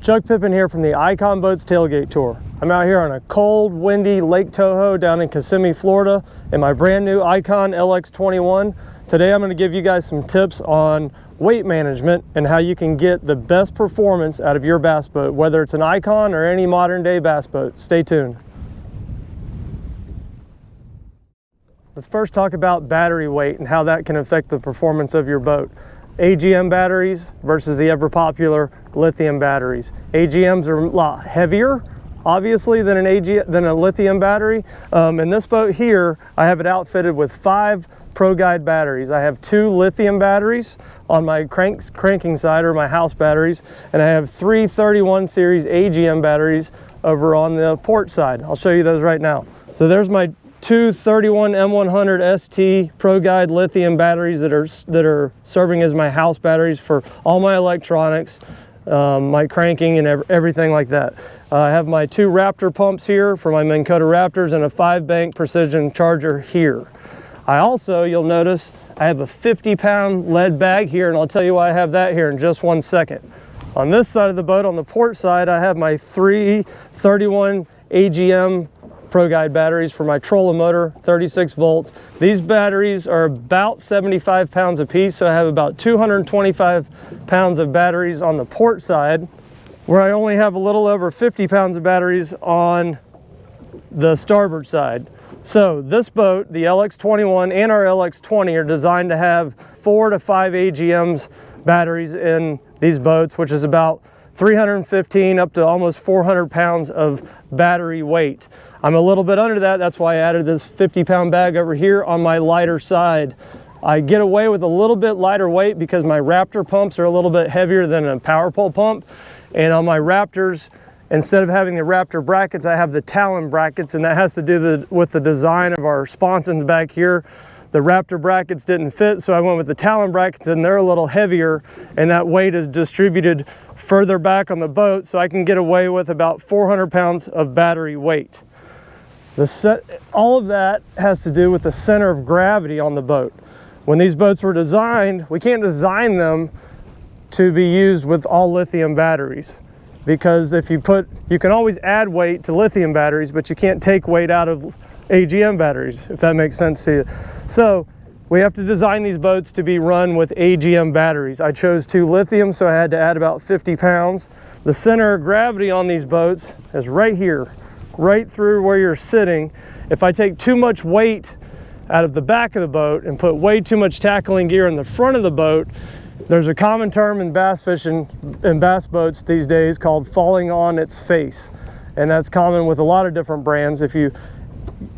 Chuck Pippen here from the iKon Boats Tailgate Tour. I'm out here on a cold, windy Lake Toho down in Kissimmee, Florida in my brand new iKon LX21. Today I'm going to give you guys some tips on weight management and how you can get the best performance out of your bass boat, whether it's an iKon or any modern day bass boat. Stay tuned. Let's first talk about battery weight and how that can affect the performance of your boat. AGM batteries versus the ever popular lithium batteries. AGMs are a lot heavier, obviously, than a lithium battery. In this boat here, I have it outfitted with 5 Pro Guide batteries. I have 2 lithium batteries on my cranking side, or my house batteries, and I have 3 31 series AGM batteries over on the port side. I'll show you those right now. So there's my 2 31 M100 ST Pro Guide lithium batteries that are serving as my house batteries for all my electronics, my cranking and everything like that. I have my 2 Raptor pumps here for my Minn Kota Raptors and a 5-bank precision charger here. I also, you'll notice, I have a 50-pound lead bag here, and I'll tell you why I have that here in just one second. On this side of the boat, on the port side, I have my 3 31 AGM Pro Guide batteries for my trolling motor, 36 volts. These batteries are about 75 pounds a piece, so I have about 225 pounds of batteries on the port side, where I only have a little over 50 pounds of batteries on the starboard side. So this boat, the LX21 and our LX20, are designed to have 4 to 5 AGMs batteries in these boats, which is about 315 up to almost 400 pounds of battery weight. I'm a little bit under that. That's why I added this 50-pound bag over here on my lighter side. I get away with a little bit lighter weight because my Raptor pumps are a little bit heavier than a power pole pump. And on my Raptors, instead of having the Raptor brackets, I have the Talon brackets, and that has to do with the design of our sponsons back here. The Raptor brackets didn't fit, so I went with the Talon brackets, and they're a little heavier, and that weight is distributed further back on the boat, so I can get away with about 400 pounds of battery weight. All of that has to do with the center of gravity on the boat. When these boats were designed, we can't design them to be used with all lithium batteries, because you can always add weight to lithium batteries, but you can't take weight out of AGM batteries, if that makes sense to you. So we have to design these boats to be run with AGM batteries. I chose 2 lithium, so I had to add about 50 pounds. The center of gravity on these boats is right here, right through where you're sitting. If I take too much weight out of the back of the boat and put way too much tackling gear in the front of the boat, there's a common term in bass fishing and bass boats these days called falling on its face. And that's common with a lot of different brands.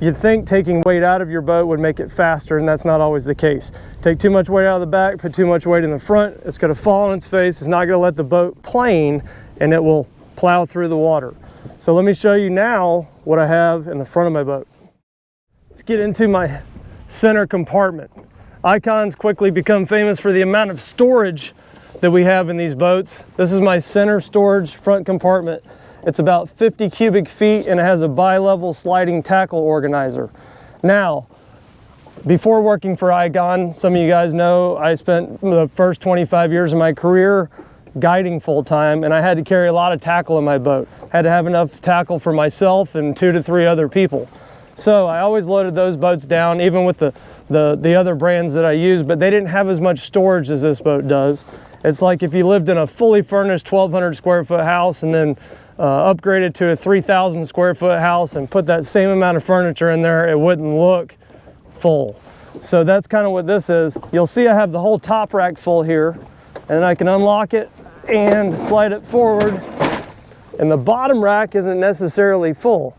You'd think taking weight out of your boat would make it faster, and that's not always the case. Take too much weight out of the back, put too much weight in the front, it's going to fall on its face. It's not going to let the boat plane, and it will plow through the water. So let me show you now what I have in the front of my boat. Let's get into my center compartment. iKon's quickly become famous for the amount of storage that we have in these boats. This is my center storage front compartment. It's about 50 cubic feet, and it has a bi-level sliding tackle organizer. Now, before working for iKon, some of you guys know I spent the first 25 years of my career guiding full-time, and I had to carry a lot of tackle in my boat. I had to have enough tackle for myself and 2 to 3 other people. So I always loaded those boats down, even with the other brands that I use, but they didn't have as much storage as this boat does. It's like if you lived in a fully furnished 1,200 square foot house and then upgraded to a 3,000 square foot house and put that same amount of furniture in there, it wouldn't look full. So that's kind of what this is. You'll see I have the whole top rack full here, and I can unlock it and slide it forward, and the bottom rack isn't necessarily full.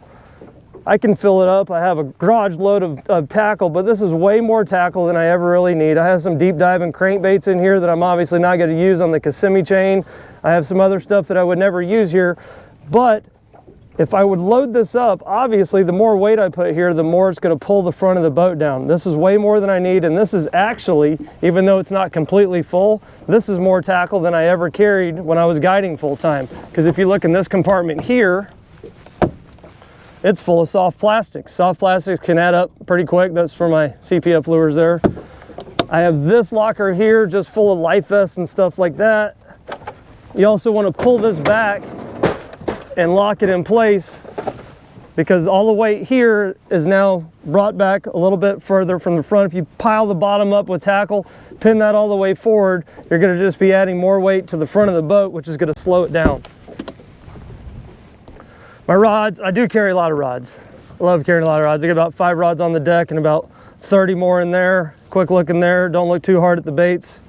I can fill it up. I have a garage load of tackle, but this is way more tackle than I ever really need. I have some deep diving crankbaits in here that I'm obviously not going to use on the Kissimmee chain. I have some other stuff that I would never use here, but if I would load this up, obviously the more weight I put here, the more it's going to pull the front of the boat down. This is way more than I need, and this is actually, even though it's not completely full, this is more tackle than I ever carried when I was guiding full time. Because if you look in this compartment here, it's full of soft plastics. Soft plastics can add up pretty quick. That's for my CPF lures there. I have this locker here just full of life vests and stuff like that. You also want to pull this back and lock it in place, because all the weight here is now brought back a little bit further from the front. If you pile the bottom up with tackle, pin that all the way forward, you're going to just be adding more weight to the front of the boat, which is going to slow it down. My rods, I do carry a lot of rods. I love carrying a lot of rods. I got about 5 rods on the deck and about 30 more in there. Quick look in there, don't look too hard at the baits.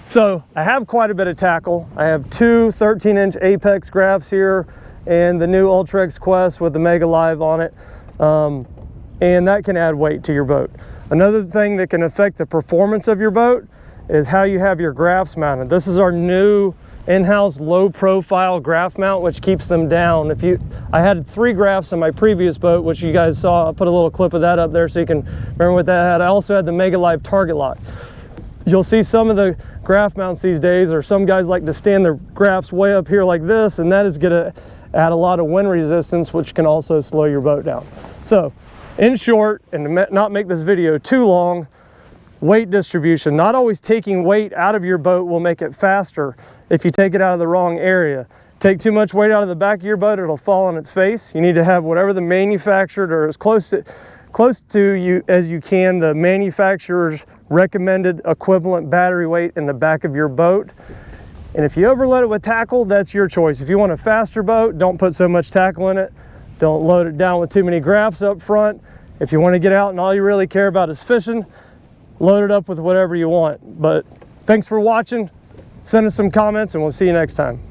So I have quite a bit of tackle. I have 2 13-inch Apex graphs here and the new Ultrex Quest with the Mega Live on it. And that can add weight to your boat. Another thing that can affect the performance of your boat is how you have your graphs mounted. This is our new in-house low profile graph mount, which keeps them down. I had 3 graphs in my previous boat, which you guys saw. I'll put a little clip of that up there so you can remember what that had. I also had the Mega Live target lock. You'll see some of the graph mounts these days, or some guys like to stand their graphs way up here like this, and that is gonna add a lot of wind resistance, which can also slow your boat down. So in short, and to not make this video too long, weight distribution. Not always taking weight out of your boat will make it faster if you take it out of the wrong area. Take too much weight out of the back of your boat, it'll fall on its face. You need to have whatever the manufactured, or as close to you as you can, the manufacturer's recommended equivalent battery weight in the back of your boat. And if you overload it with tackle, that's your choice. If you want a faster boat, don't put so much tackle in it. Don't load it down with too many graphs up front. If you want to get out and all you really care about is fishing, load it up with whatever you want. But thanks for watching. Send us some comments and we'll see you next time.